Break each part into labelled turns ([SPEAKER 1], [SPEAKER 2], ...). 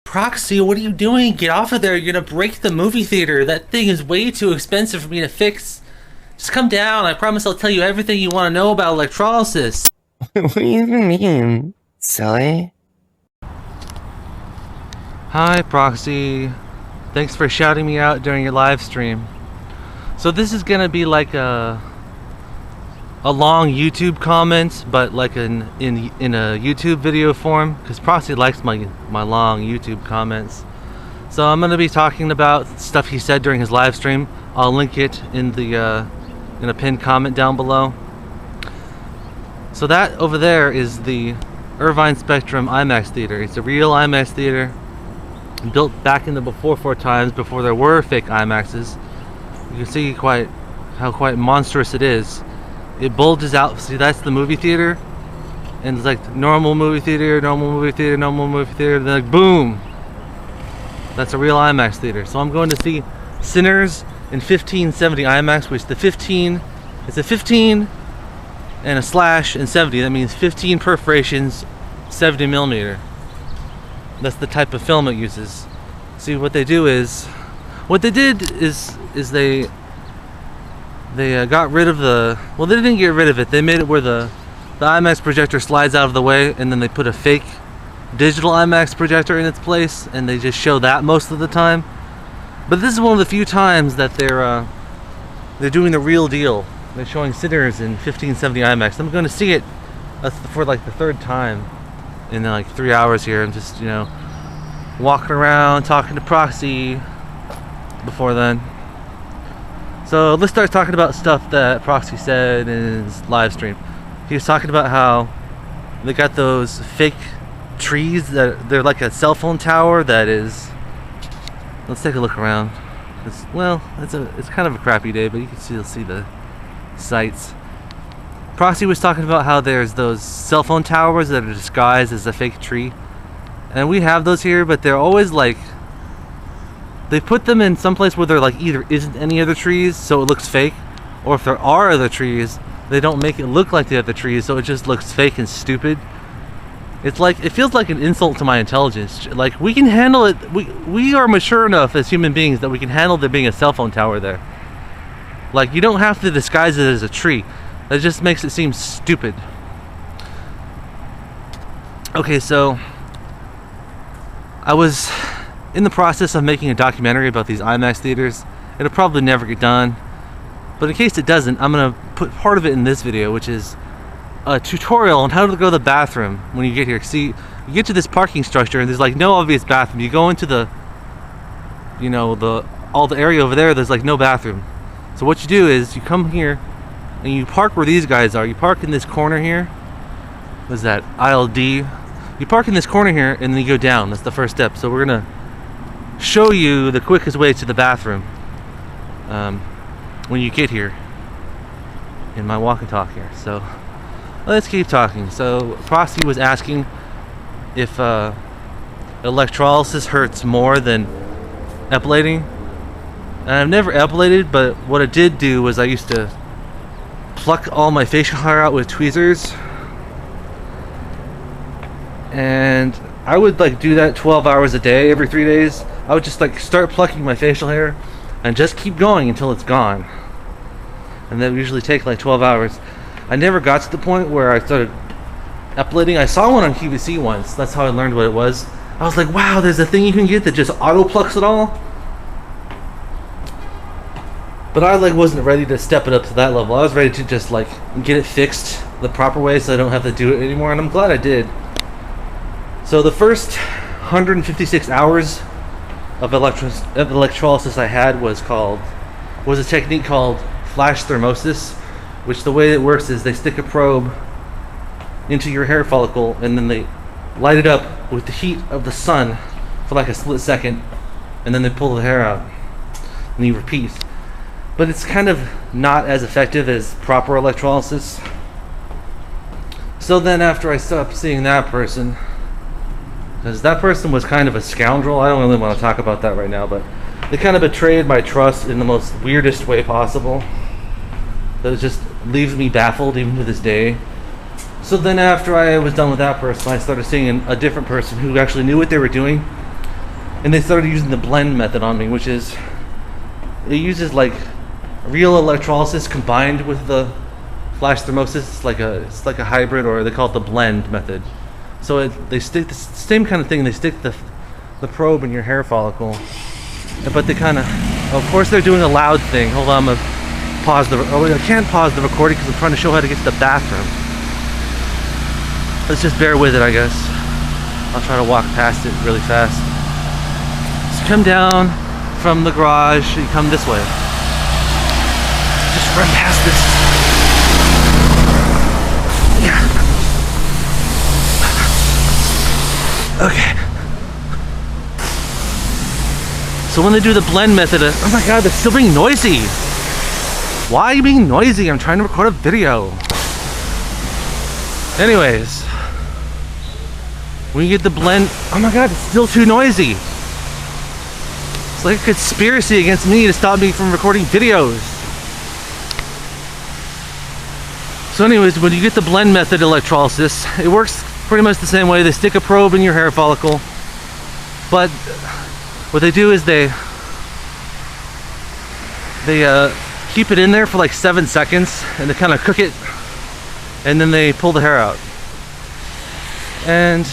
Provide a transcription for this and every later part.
[SPEAKER 1] Proxy, what are you doing? Get off of there. You're gonna break the movie theater. That thing is way too expensive for me to fix. Just come down. I promise I'll tell you everything you want to know about electrolysis.
[SPEAKER 2] What do you even mean, silly?
[SPEAKER 1] Hi, Proxy. Thanks for shouting me out during your live stream. So this is gonna be like a long YouTube comment, but like in a YouTube video form, because Proxy likes my long YouTube comments. So I'm gonna be talking about stuff he said during his live stream. I'll link it in a pinned comment down below. So that over there is the Irvine Spectrum IMAX theater. It's a real IMAX theater, built back in the before times, before there were fake IMAXs. You can see how quite monstrous it is. It bulges out. See, that's the movie theater, and it's like normal movie theater, normal movie theater, normal movie theater. Then like boom, that's a real IMAX theater. So I'm going to see Sinners in 1570 IMAX, which the 15, it's a 15 and a slash and 70. That means 15 perforations, 70 millimeter. That's the type of film it uses. See, what they did is they got rid of the, well, they didn't get rid of it. They made it where the IMAX projector slides out of the way, and then they put a fake digital IMAX projector in its place, and they just show that most of the time. But this is one of the few times that they're doing the real deal. They're showing Sinners in 1570 IMAX. I'm going to see it for like the third time in like 3 hours here. I'm just, walking around talking to Proxy before then. So let's start talking about stuff that Proxy said in his live stream. He was talking about how they got those fake trees that they're like a cell phone tower that is. Let's take a look around. It's kind of a crappy day, but you can still see the sights. Proxy was talking about how there's those cell phone towers that are disguised as a fake tree, and we have those here, but they're always like, they put them in some place where there like either isn't any other trees, so it looks fake, or if there are other trees, they don't make it look like the other trees, so it just looks fake and stupid. It's like, it feels like an insult to my intelligence. Like, we can handle it. We are mature enough as human beings that we can handle there being a cell phone tower there. Like, you don't have to disguise it as a tree. That just makes it seem stupid. Okay, so I was in the process of making a documentary about these IMAX theaters. It'll probably never get done, but in case it doesn't, I'm gonna put part of it in this video, which is a tutorial on how to go to the bathroom when you get here. See, you get to this parking structure and there's like no obvious bathroom. You go into the, all the area over there, there's like no bathroom. So what you do is you come here and you park where these guys are. You park in this corner here. What's that? Aisle D. You park in this corner here and then you go down. That's the first step. So we're gonna show you the quickest way to the bathroom when you get here in my walk and talk here. So let's keep talking. So Proxy was asking if electrolysis hurts more than epilating. And I've never epilated, but what I did do was I used to pluck all my facial hair out with tweezers, and I would like do that 12 hours a day every 3 days. I would just like start plucking my facial hair and just keep going until it's gone, and that would usually take like 12 hours. I never got to the point where I started epilating. I saw one on QVC once. That's how I learned what it was. I was like, wow, there's a thing you can get that just auto plucks it all. But I like wasn't ready to step it up to that level. I was ready to just like get it fixed the proper way so I don't have to do it anymore, and I'm glad I did. So the first 156 hours of electrolysis I had was a technique called flash thermosis, which the way it works is they stick a probe into your hair follicle and then they light it up with the heat of the sun for like a split second, and then they pull the hair out and you repeat. But it's kind of not as effective as proper electrolysis. So then after I stopped seeing that person, because that person was kind of a scoundrel, I don't really want to talk about that right now, but they kind of betrayed my trust in the most weirdest way possible. That just leaves me baffled even to this day. So then after I was done with that person, I started seeing a different person who actually knew what they were doing. and they started using the blend method on me, which is, it uses like real electrolysis combined with the flash thermosis. It's like a hybrid, or they call it the blend method. So they stick the same kind of thing. They stick the probe in your hair follicle, but they kind of course they're doing a loud thing. Hold on, I'm gonna pause I can't pause the recording because I'm trying to show how to get to the bathroom. Let's just bear with it, I guess. I'll try to walk past it really fast. So come down from the garage, you come this way. Just run past this. Okay. So when they do the blend method, oh my god, they're still being noisy. Why are you being noisy? I'm trying to record a video. Anyways, when you get the blend, oh my god, it's still too noisy. It's like a conspiracy against me to stop me from recording videos. So anyways, when you get the blend method electrolysis, it works pretty much the same way. They stick a probe in your hair follicle, but what they do is they keep it in there for like 7 seconds, and they kind of cook it, and then they pull the hair out. And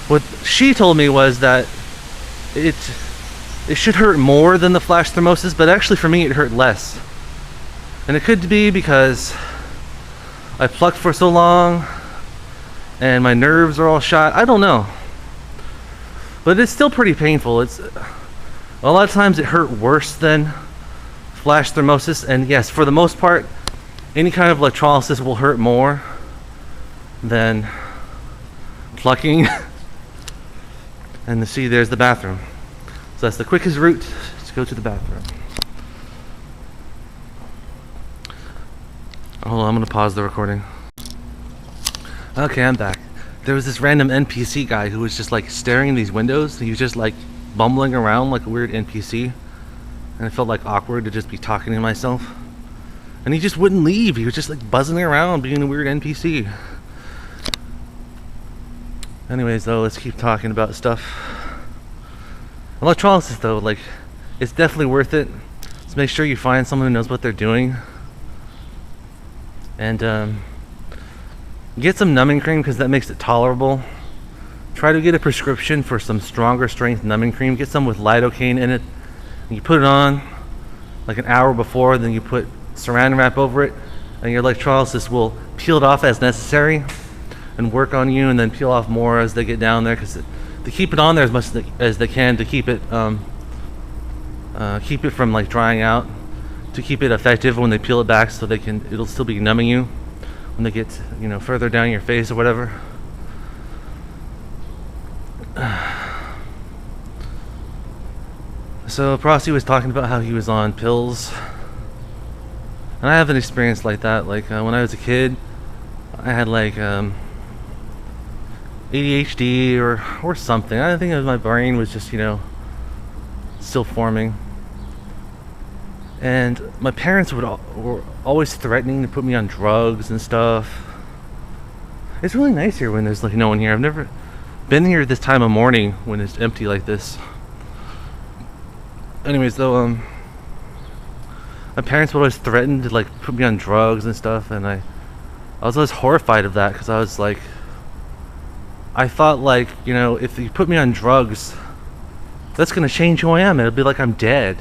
[SPEAKER 1] what she told me was that it should hurt more than the flash thermosis, but actually for me it hurt less. And it could be because I plucked for so long and my nerves are all shot. I don't know, but it's still pretty painful. It's a lot of times it hurt worse than flash thermosis, and yes, for the most part, any kind of electrolysis will hurt more than plucking. And see, there's the bathroom. So that's the quickest route to go to the bathroom. Hold on, I'm gonna pause the recording. Okay, I'm back. There was this random NPC guy who was just like staring in these windows. He was just like bumbling around like a weird NPC. And it felt like awkward to just be talking to myself. And he just wouldn't leave. He was just like buzzing around being a weird NPC. Anyways though, let's keep talking about stuff. Electrolysis though, like, it's definitely worth it. Just make sure you find someone who knows what they're doing. And get some numbing cream because that makes it tolerable. Try to get a prescription for some stronger strength numbing cream. Get some with lidocaine in it. You put it on like an hour before, then you put saran wrap over it, and your electrolysis will peel it off as necessary and work on you, and then peel off more as they get down there, because they keep it on there as much as they can to keep it from like drying out, to keep it effective when they peel it back, so it'll still be numbing you when they get, you know, further down your face or whatever. So Prosty was talking about how he was on pills, and I have an experience like that. Like when I was a kid, I had like ADHD or something. I think my brain was just, you know, still forming. And my parents were always threatening to put me on drugs and stuff. It's really nice here when there's like no one here. I've never been here this time of morning when it's empty like this. Anyways though, my parents would always threaten to like put me on drugs and stuff, and I was always horrified of that, because I was like, I thought like, you know, if you put me on drugs, that's gonna change who I am. It'll be like I'm dead.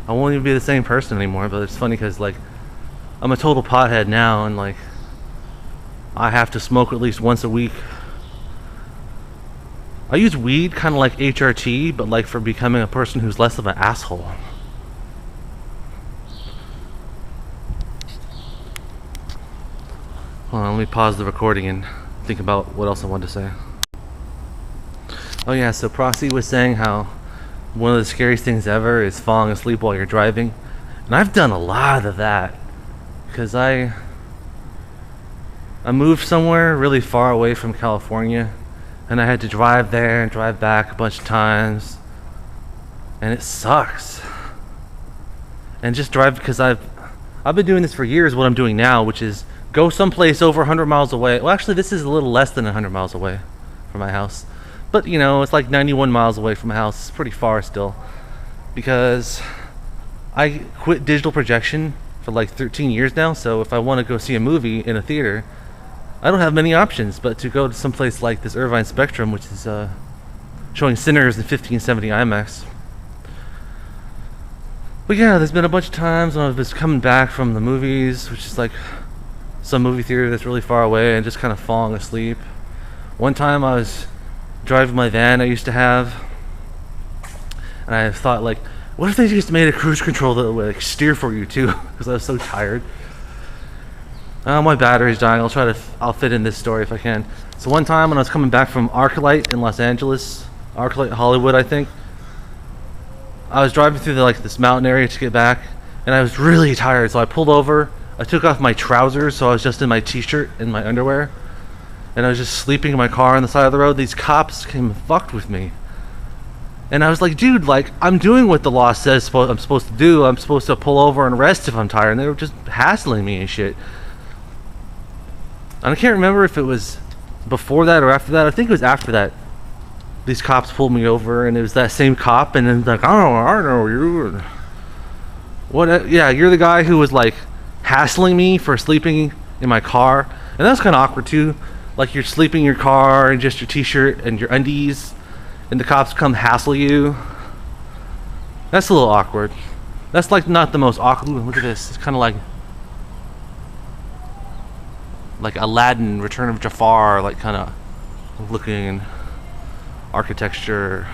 [SPEAKER 1] I won't even be the same person anymore. But it's funny because like I'm a total pothead now, and like I have to smoke at least once a week. I use weed kind of like HRT, but like for becoming a person who's less of an asshole. Hold on, let me pause the recording and think about what else I wanted to say. Oh yeah, so Prosty was saying how one of the scariest things ever is falling asleep while you're driving. And I've done a lot of that, because I moved somewhere really far away from California, and I had to drive there and drive back a bunch of times, and it sucks. And just drive, because I've been doing this for years, what I'm doing now, which is go someplace over 100 miles away. Well, actually this is a little less than 100 miles away from my house, But you know, it's like 91 miles away from my house. It's pretty far still, because I quit digital projection for like 13 years now. So if I want to go see a movie in a theater, I don't have many options but to go to some place like this Irvine Spectrum, which is showing Sinners in 1570 IMAX. But yeah, there's been a bunch of times when I've been coming back from the movies, which is like some movie theater that's really far away, and just kind of falling asleep. One time I was driving my van I used to have, and I thought, like, what if they just made a cruise control that would like steer for you too? Because I was so tired. My battery's dying. I'll fit in this story if I can. So one time when I was coming back from ArcLight in Los Angeles, ArcLight Hollywood, I think, I was driving through this mountain area to get back, and I was really tired. So I pulled over. I took off my trousers, so I was just in my t-shirt and my underwear, and I was just sleeping in my car on the side of the road. These cops came and fucked with me. And I was like, dude, like, I'm doing what the law says I'm supposed to do. I'm supposed to pull over and rest if I'm tired. And they were just hassling me and shit. And I can't remember if it was before that or after that. I think it was after that. These cops pulled me over, and it was that same cop. And then like, I know you. What? Yeah, you're the guy who was like hassling me for sleeping in my car. And that's kind of awkward too. Like, you're sleeping in your car in just your t-shirt and your undies, and the cops come hassle you. That's a little awkward. That's like not the most awkward. Ooh, look at this. It's kind of like Aladdin, Return of Jafar, like kind of looking architecture.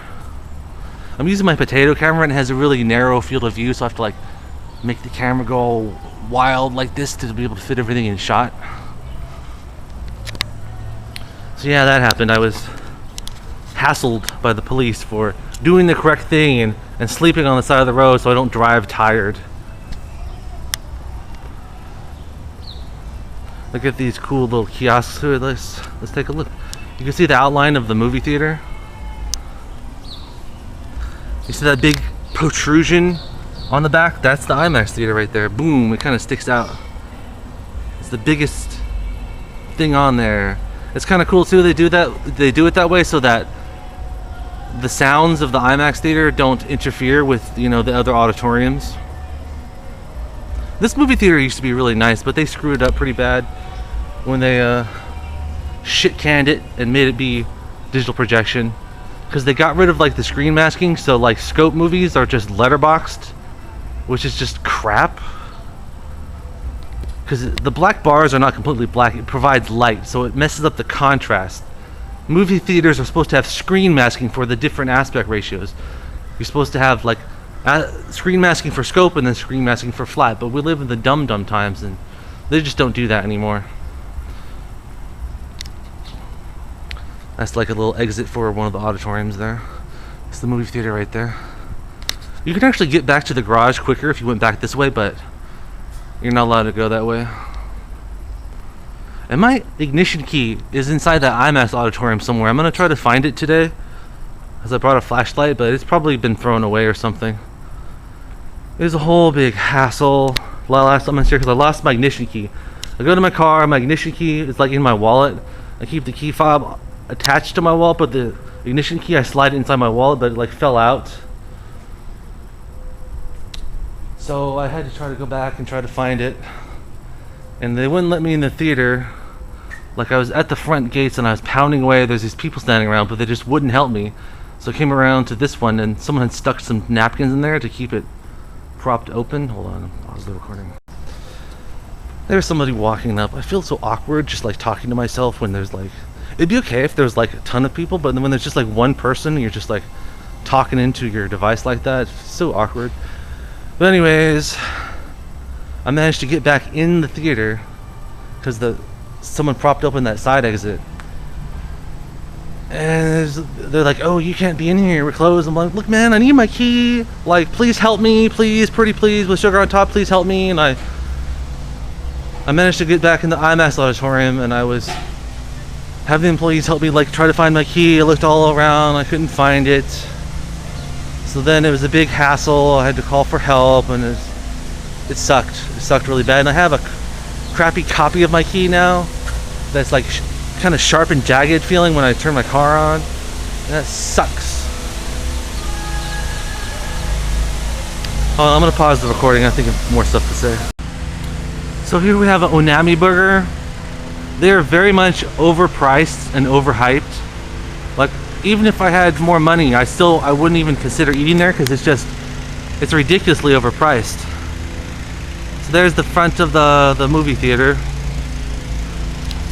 [SPEAKER 1] I'm using my potato camera, and it has a really narrow field of view, so I have to like make the camera go wild like this to be able to fit everything in shot. So yeah, that happened. I was hassled by the police for doing the correct thing and sleeping on the side of the road so I don't drive tired. Look at these cool little kiosks here. Let's take a look. You can see the outline of the movie theater. You see that big protrusion on the back? That's the IMAX theater right there. Boom, it kind of sticks out. It's the biggest thing on there. It's kind of cool too. They do it that way so that the sounds of the IMAX theater don't interfere with, you know, the other auditoriums. This movie theater used to be really nice, but they screwed it up pretty bad when they shit canned it and made it be digital projection, because they got rid of like the screen masking. So like scope movies are just letterboxed, which is just crap, because the black bars are not completely black. It provides light, so it messes up the contrast. Movie theaters are supposed to have screen masking for the different aspect ratios. You're supposed to have like screen masking for scope and then screen masking for flat, but we live in the dumb times, and they just don't do that anymore. That's like a little exit for one of the auditoriums there. It's the movie theater right there. You can actually get back to the garage quicker if you went back this way, but you're not allowed to go that way. And my ignition key is inside that IMAX auditorium somewhere. I'm gonna try to find it today, as I brought a flashlight, but it's probably been thrown away or something. It was a whole big hassle last time I was here because I lost my ignition key. I go to my car, my ignition key is like in my wallet. I keep the key fob attached to my wallet, but the ignition key, I slide it inside my wallet, but it like fell out. So I had to try to go back and try to find it, and they wouldn't let me in the theater. Like, I was at the front gates and I was pounding away. There's these people standing around, but they just wouldn't help me. So I came around to this one, and someone had stuck some napkins in there to keep it propped open. Hold on, pause the recording. There's somebody walking up. I feel so awkward just like talking to myself when there's like, it'd be okay if there's like a ton of people, but then when there's just like one person and you're just like talking into your device like that, it's so awkward. But anyways, I managed to get back in the theater because someone propped open that side exit, and they're like, oh, you can't be in here, we're closed. I'm like, look man, I need my key, like, please help me, please, pretty please, with sugar on top, please help me. And I managed to get back in the IMAX auditorium, and I was having the employees help me like try to find my key. I looked all around, I couldn't find it. So then it was a big hassle. I had to call for help, and it sucked really bad. And I have a crappy copy of my key now that's like kind of sharp and jagged feeling when I turn my car on. That sucks. Oh, I'm gonna pause the recording. I think I have more stuff to say. So here we have an Onami burger. They are very much overpriced and overhyped. Like, even if I had more money, I wouldn't even consider eating there because it's ridiculously overpriced. So there's the front of the movie theater.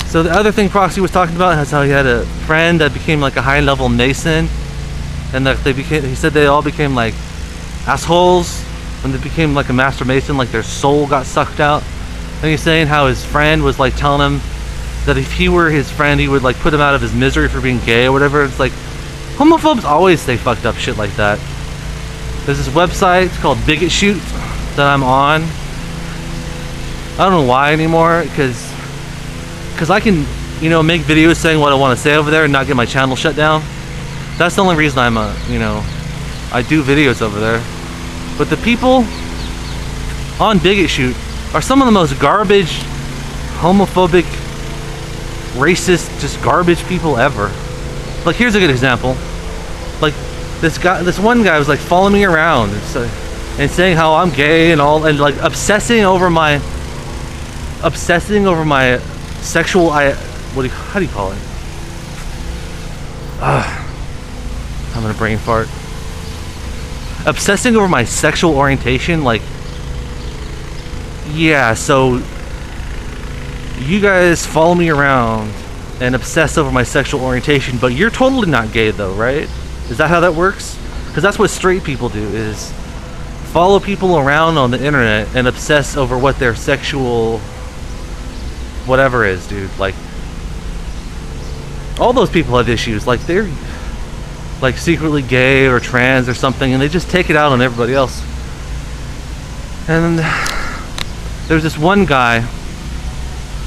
[SPEAKER 1] So the other thing Proxy was talking about is how he had a friend that became like a high-level Mason, and that he said they all became like assholes when they became like a Master Mason, like their soul got sucked out. And he's saying how his friend was like telling him that if he were his friend, he would like put him out of his misery for being gay or whatever. It's like, homophobes always say fucked up shit like that. There's this website called Bigot Shoot that I'm on. I don't know why anymore, because I can, you know, make videos saying what I want to say over there and not get my channel shut down. That's the only reason I do videos over there. But the people on Bigot Shoot are some of the most garbage, homophobic, racist, just garbage people ever. Like, here's a good example. Like, this one guy was like following me around and saying how I'm gay and all, and like obsessing over my sexual, how do you call it? I'm gonna brain fart. Obsessing over my sexual orientation, like, yeah, so you guys follow me around and obsess over my sexual orientation, but you're totally not gay though, right? Is that how that works? Because that's what straight people do, is follow people around on the internet and obsess over what their sexual whatever is, dude. Like, all those people have issues. Like, they're like secretly gay or trans or something, and they just take it out on everybody else. And there's this one guy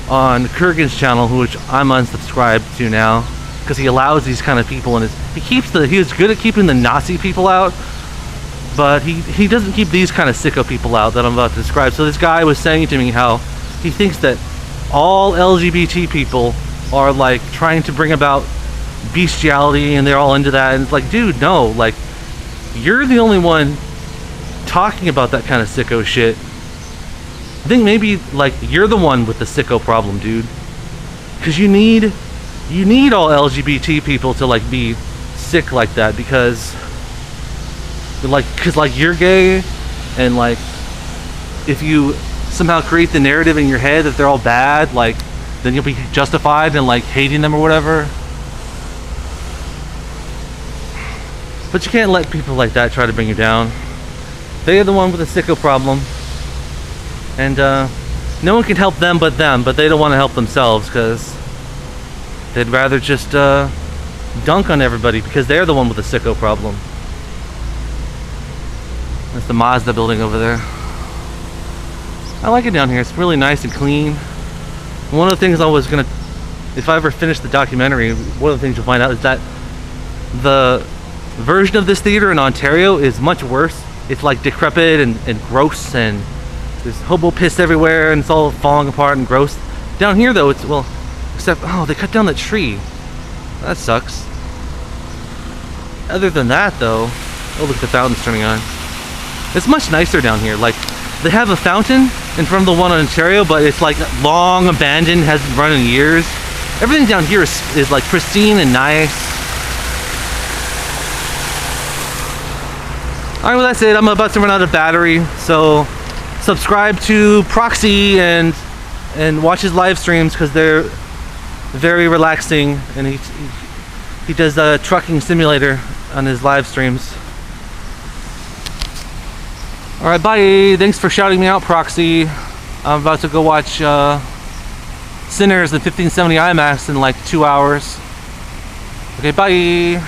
[SPEAKER 1] on Kurgan's channel, which I'm unsubscribed to now, because he allows these kind of people, and he was good at keeping the Nazi people out, but he doesn't keep these kind of sicko people out that I'm about to describe. So this guy was saying to me how he thinks that all LGBT people are like trying to bring about bestiality, and they're all into that. And it's like, dude, no, like, you're the only one talking about that kind of sicko shit. I think maybe like you're the one with the sicko problem, dude, because you need all LGBT people to like be sick like that, because you're gay, and like if you somehow create the narrative in your head that they're all bad, like, then you'll be justified in like hating them or whatever. But you can't let people like that try to bring you down. They are the one with the sicko problem, and no one can help them, but they don't want to help themselves, because they'd rather just dunk on everybody because they're the one with the sicko problem. That's the Mazda building over there. I like it down here. It's really nice and clean. One of the things I was gonna, if I ever finish the documentary, one of the things you'll find out is that the version of this theater in Ontario is much worse. It's like decrepit and gross, and there's hobo piss everywhere, and it's all falling apart and gross. Down here though, it's, well, except, oh, they cut down that tree. That sucks. Other than that though, oh look, the fountain's turning on. It's much nicer down here. Like, they have a fountain in front of the one in Ontario, but it's like long abandoned, hasn't run in years. Everything down here is like pristine and nice. Alright, well that's it. I'm about to run out of battery, so subscribe to Proxy and watch his live streams, because they're very relaxing, and he does a trucking simulator on his live streams. Alright, bye. Thanks for shouting me out, Proxy. I'm about to go watch Sinners in 1570 IMAX in like 2 hours. Okay, bye.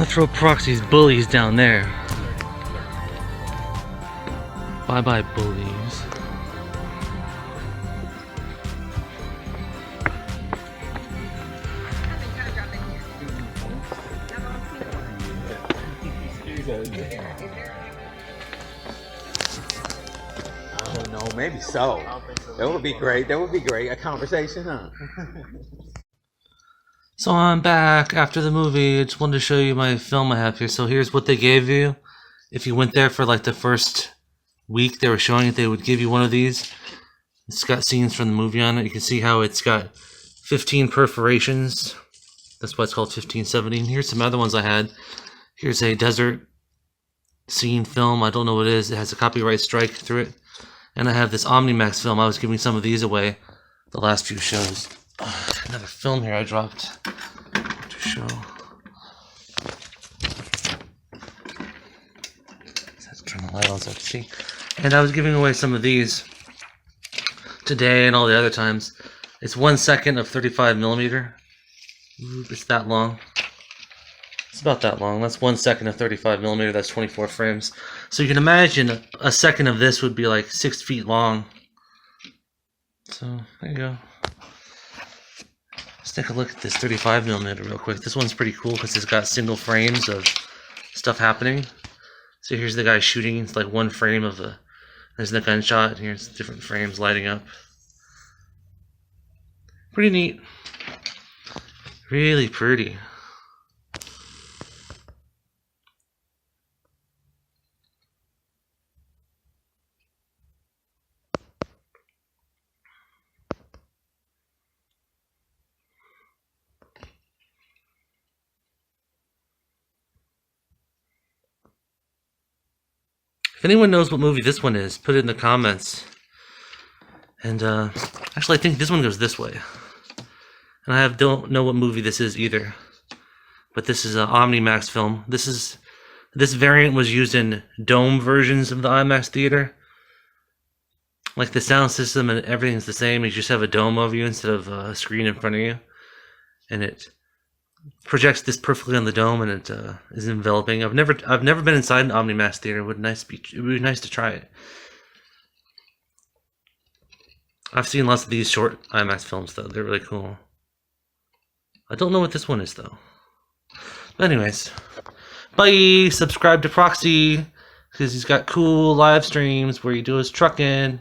[SPEAKER 1] gonna throw Proxy's bullies down there. Bye bye, bullies.
[SPEAKER 3] I don't know, maybe so. That would be great. That would be great. A conversation, huh?
[SPEAKER 1] So I'm back after the movie. I just wanted to show you my film I have here. So here's what they gave you. If you went there for like the first week they were showing it, they would give you one of these. It's got scenes from the movie on it. You can see how it's got 15 perforations. That's why it's called 1517. Here's some other ones I had. Here's a desert scene film. I don't know what it is. It has a copyright strike through it. And I have this Omnimax film. I was giving some of these away the last few shows. Another film here I dropped to show. Let's turn the light on so I can see. And I was giving away some of these today and all the other times. It's 1 second of 35 millimeter. It's that long. It's about that long. That's 1 second of 35 millimeter. That's 24 frames. So you can imagine a second of this would be like 6 feet long. So there you go. Let's take a look at this 35 millimeter real quick. This one's pretty cool because it's got single frames of stuff happening. So here's the guy shooting. It's like one frame of the... There's the gunshot. Here's different frames lighting up. Pretty neat. Really pretty. If anyone knows what movie this one is, put it in the comments. And actually, I think this one goes this way. And I don't know what movie this is either. But this is an Omnimax film. This variant was used in dome versions of the IMAX theater. Like the sound system and everything's the same. You just have a dome over you instead of a screen in front of you. And it projects this perfectly on the dome, and it is enveloping. I've never been inside an Omnimax theater. It would be nice to try it. I've seen lots of these short IMAX films though. They're really cool. I don't know what this one is though. But anyways, bye. Subscribe to Proxy because he's got cool live streams where he do his trucking.